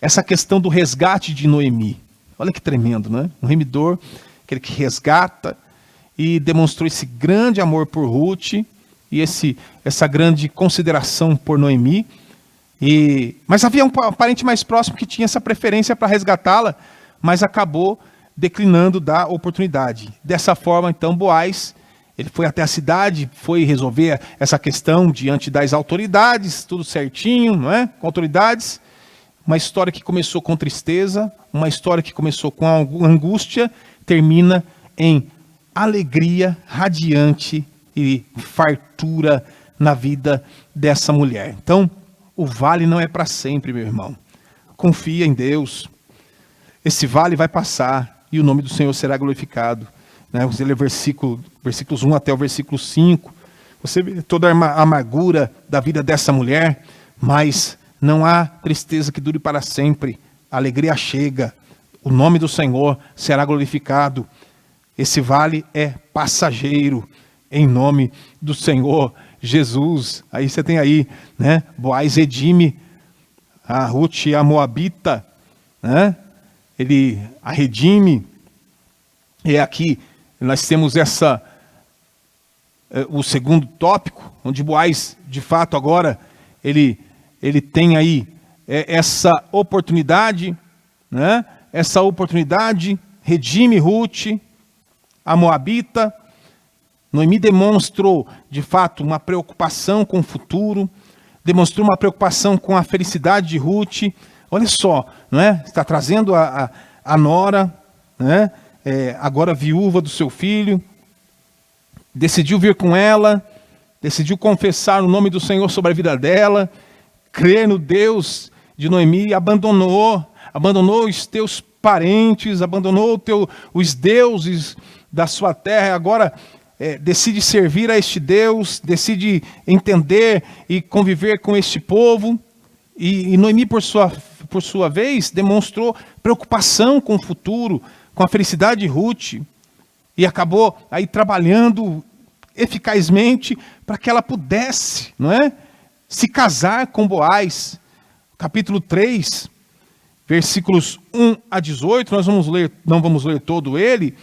essa questão do resgate de Noemi. Olha que tremendo, né? Um remidor, aquele que resgata, e demonstrou esse grande amor por Ruth, e essa grande consideração por Noemi. Mas havia um parente mais próximo que tinha essa preferência para resgatá-la, mas acabou declinando da oportunidade. Dessa forma, então, Boaz, ele foi até a cidade, foi resolver essa questão diante das autoridades, tudo certinho, não é? Com autoridades. Uma história que começou com tristeza, uma história que começou com angústia, termina em alegria radiante e fartura na vida dessa mulher. Então, o vale não é para sempre, meu irmão. Confia em Deus. Esse vale vai passar e o nome do Senhor será glorificado. Você lê versículos 1 até o versículo 5. Você vê toda a amargura da vida dessa mulher, mas não há tristeza que dure para sempre. A alegria chega. O nome do Senhor será glorificado. Esse vale é passageiro, em nome do Senhor Jesus. Aí você tem aí, né? Boaz redime a Ruth, a Moabita, né? Ele a redime. E aqui nós temos o segundo tópico, onde Boaz, de fato, agora ele tem aí essa oportunidade, né? Essa oportunidade, redime Ruth, a Moabita. Noemi demonstrou, de fato, uma preocupação com o futuro, demonstrou uma preocupação com a felicidade de Ruth. Olha só, não é? Está trazendo a nora, né? Agora viúva do seu filho, decidiu vir com ela, decidiu confessar o nome do Senhor sobre a vida dela, crer no Deus de Noemi, abandonou os teus parentes, abandonou os deuses da sua terra, agora decide servir a este Deus, decide entender e conviver com este povo. E Noemi, por sua vez, demonstrou preocupação com o futuro, com a felicidade de Ruth, e acabou aí trabalhando eficazmente para que ela pudesse, não é, se casar com Boaz. Capítulo 3, versículos 1 a 18, nós não vamos ler todo ele,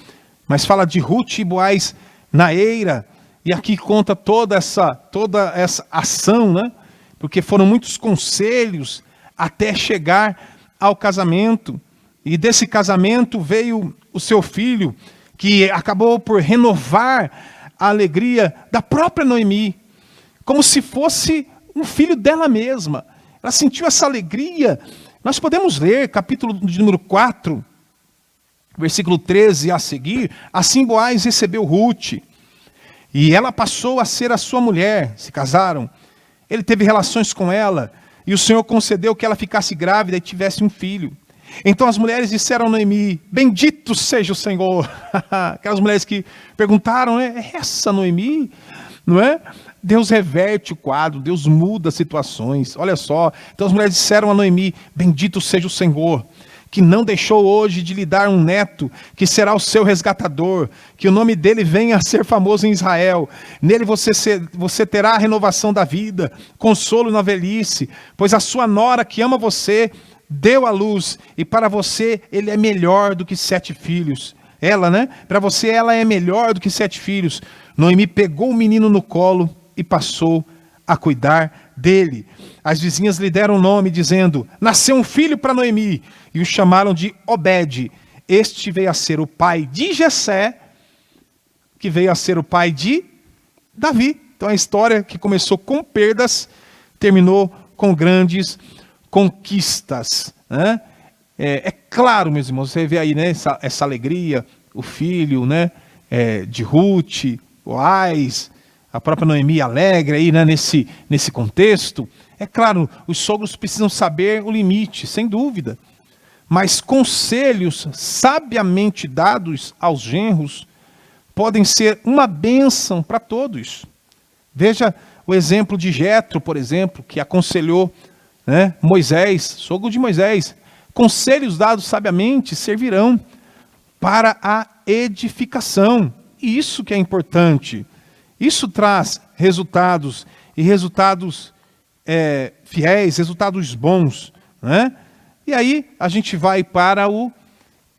mas fala de Ruth e Boaz na eira, e aqui conta toda essa ação, né? Porque foram muitos conselhos até chegar ao casamento. E desse casamento veio o seu filho, que acabou por renovar a alegria da própria Noemi, como se fosse um filho dela mesma. Ela sentiu essa alegria. Nós podemos ler, capítulo de número 4, versículo 13 a seguir. Assim Boaz recebeu Ruth, e ela passou a ser a sua mulher. Se casaram. Ele teve relações com ela, e o Senhor concedeu que ela ficasse grávida e tivesse um filho. Então as mulheres disseram a Noemi: bendito seja o Senhor. Aquelas mulheres que perguntaram, é essa Noemi? Não é? Deus reverte o quadro, Deus muda situações. Olha só, então as mulheres disseram a Noemi: bendito seja o Senhor, que não deixou hoje de lhe dar um neto, que será o seu resgatador, que o nome dele venha a ser famoso em Israel. Nele você terá a renovação da vida, consolo na velhice, pois a sua nora que ama você deu à luz, e para você ele é melhor do que 7 filhos. Ela, né? Para você ela é melhor do que 7 filhos. Noemi pegou o menino no colo e passou a cuidar dele. As vizinhas lhe deram nome, dizendo: nasceu um filho para Noemi, e o chamaram de Obed. Este veio a ser o pai de Jessé, que veio a ser o pai de Davi. Então a história que começou com perdas, terminou com grandes conquistas, né? É claro, meus irmãos, você vê aí, né, essa alegria, o filho, né, de Ruth, Boaz, a própria Noemi alegre aí, né, nesse contexto. É claro, os sogros precisam saber o limite, sem dúvida. mas conselhos sabiamente dados aos genros podem ser uma bênção para todos. Veja o exemplo de Jetro, por exemplo, que aconselhou, né, Moisés, sogro de Moisés. Conselhos dados sabiamente servirão para a edificação. E isso que é importante. Isso traz resultados, e resultados fiéis, resultados bons, né? E aí a gente vai para o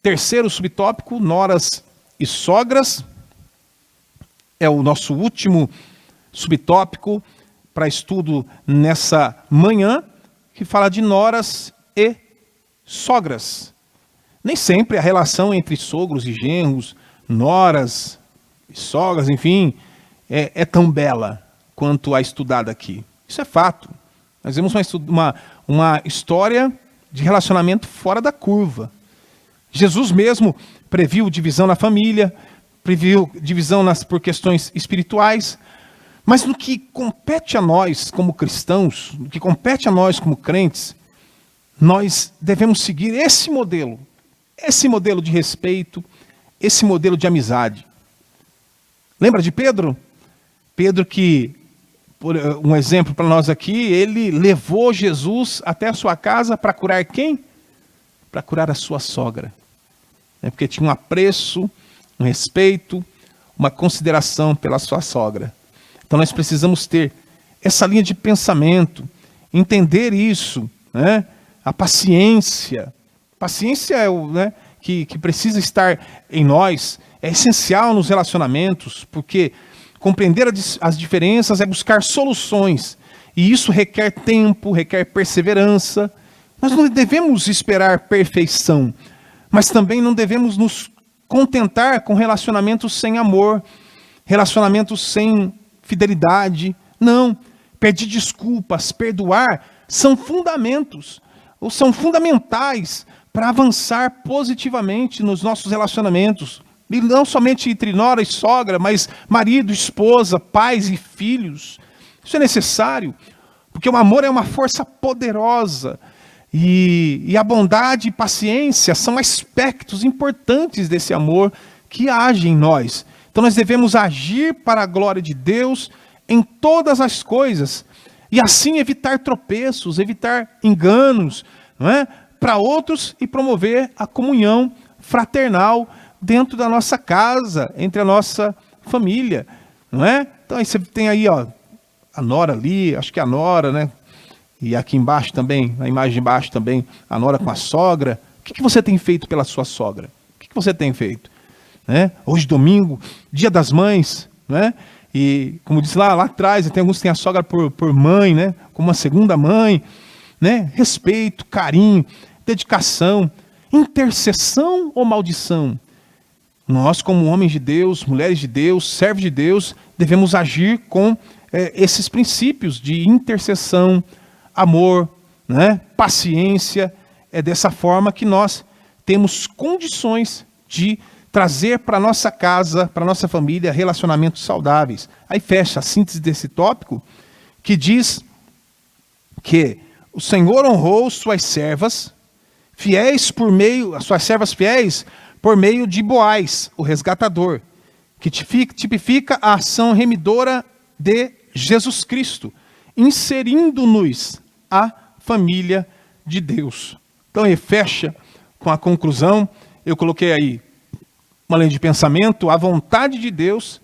terceiro subtópico, noras e sogras. É o nosso último subtópico para estudo nessa manhã, que fala de noras e sogras. Nem sempre a relação entre sogros e genros, noras e sogras, enfim, é tão bela quanto a estudada aqui. Isso é fato. Nós vemos uma história de relacionamento fora da curva. Jesus mesmo previu divisão na família, previu divisão por questões espirituais, mas no que compete a nós como cristãos, no que compete a nós como crentes, nós devemos seguir esse modelo de respeito, esse modelo de amizade. Lembra de Pedro? Pedro que, por um exemplo para nós aqui, ele levou Jesus até a sua casa para curar quem? Para curar a sua sogra. Porque tinha um apreço, um respeito, uma consideração pela sua sogra. Então nós precisamos ter essa linha de pensamento, entender isso, né? A paciência. Paciência é o, né, que precisa estar em nós, é essencial nos relacionamentos, porque compreender as diferenças é buscar soluções. E isso requer tempo, requer perseverança. Nós não devemos esperar perfeição, mas também não devemos nos contentar com relacionamentos sem amor, relacionamentos sem fidelidade. Não, pedir desculpas, perdoar, são fundamentos, ou são fundamentais para avançar positivamente nos nossos relacionamentos. E não somente entre nora e sogra, mas marido, esposa, pais e filhos. Isso é necessário, porque o amor é uma força poderosa. E a bondade e paciência são aspectos importantes desse amor que age em nós. Então nós devemos agir para a glória de Deus em todas as coisas. E assim evitar tropeços, evitar enganos, não é? Para outros e promover a comunhão fraternal dentro da nossa casa, entre a nossa família, não é? Então aí você tem aí, ó, a nora ali, acho que é a nora, né? E aqui embaixo também, na imagem de baixo também, a nora com a sogra. O que você tem feito pela sua sogra? O que você tem feito? Né? Hoje, domingo, dia das mães, né? E como disse lá atrás, tem alguns que têm a sogra por mãe, né? Como uma segunda mãe, né? Respeito, carinho, dedicação, intercessão ou maldição? Nós, como homens de Deus, mulheres de Deus, servos de Deus, devemos agir com esses princípios de intercessão, amor, né? Paciência. É dessa forma que nós temos condições de trazer para a nossa casa, para a nossa família, relacionamentos saudáveis. Aí fecha a síntese desse tópico, que diz que o Senhor honrou suas servas fiéis suas servas fiéis, por meio de Boaz, o resgatador, que tipifica a ação remidora de Jesus Cristo, inserindo-nos a família de Deus. Então ele fecha com a conclusão. Eu coloquei aí uma linha de pensamento: a vontade de Deus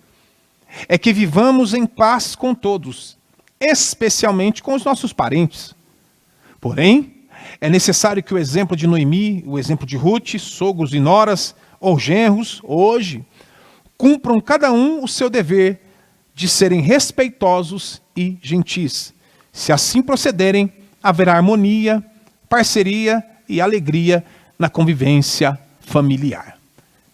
é que vivamos em paz com todos, especialmente com os nossos parentes. Porém, é necessário que o exemplo de Noemi, o exemplo de Ruth, sogros e noras ou genros, hoje, cumpram cada um o seu dever de serem respeitosos e gentis. Se assim procederem, haverá harmonia, parceria e alegria na convivência familiar.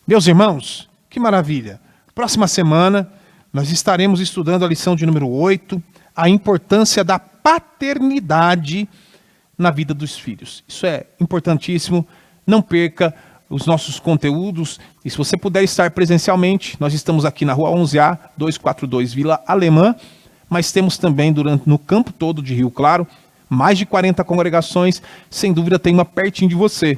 Meus irmãos, que maravilha! Próxima semana, nós estaremos estudando a lição de número 8, a importância da paternidade na vida dos filhos. Isso é importantíssimo, não perca os nossos conteúdos. E se você puder estar presencialmente, nós estamos aqui na Rua 11A, 242, Vila Alemã, mas temos também no campo todo de Rio Claro, mais de 40 congregações, sem dúvida tem uma pertinho de você.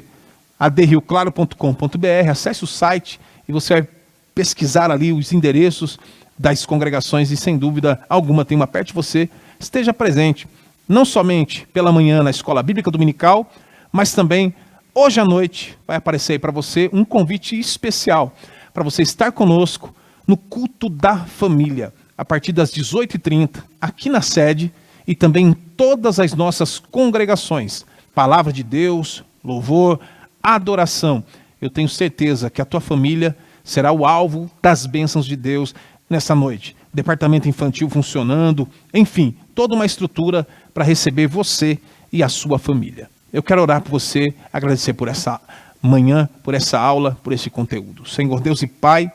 adrioclaro.com.br, acesse o site e você vai pesquisar ali os endereços das congregações e, sem dúvida alguma, tem uma perto de você. Esteja presente, não somente pela manhã na Escola Bíblica Dominical, mas também hoje à noite vai aparecer aí para você um convite especial para você estar conosco no culto da família, a partir das 18h30, aqui na sede e também em todas as nossas congregações. Palavra de Deus, louvor, adoração. Eu tenho certeza que a tua família será o alvo das bênçãos de Deus nessa noite. Departamento infantil funcionando, enfim, toda uma estrutura para receber você e a sua família. Eu quero orar por você, agradecer por essa manhã, por essa aula, por esse conteúdo. Senhor Deus e Pai,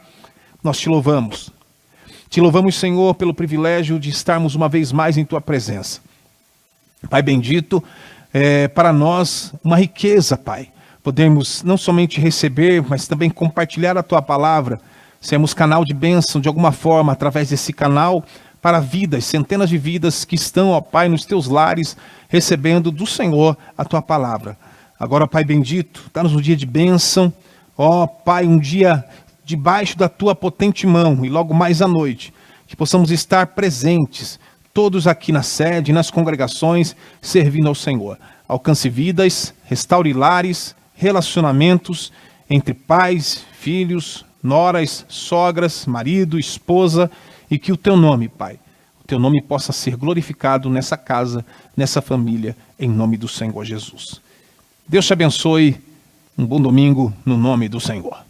nós te louvamos. Te louvamos, Senhor, pelo privilégio de estarmos uma vez mais em tua presença. Pai bendito, para nós uma riqueza, Pai. Podemos não somente receber, mas também compartilhar a tua palavra. Sermos canal de bênção de alguma forma, através desse canal, para vidas, centenas de vidas que estão, ó Pai, nos teus lares, recebendo do Senhor a tua palavra. Agora, Pai bendito, dá-nos um dia de bênção, ó Pai, um dia debaixo da tua potente mão, e logo mais à noite, que possamos estar presentes, todos aqui na sede, nas congregações, servindo ao Senhor. Alcance vidas, restaure lares, relacionamentos entre pais, filhos, noras, sogras, marido, esposa, e que o teu nome, Pai, o teu nome possa ser glorificado nessa casa, nessa família, em nome do Senhor Jesus. Deus te abençoe, um bom domingo no nome do Senhor.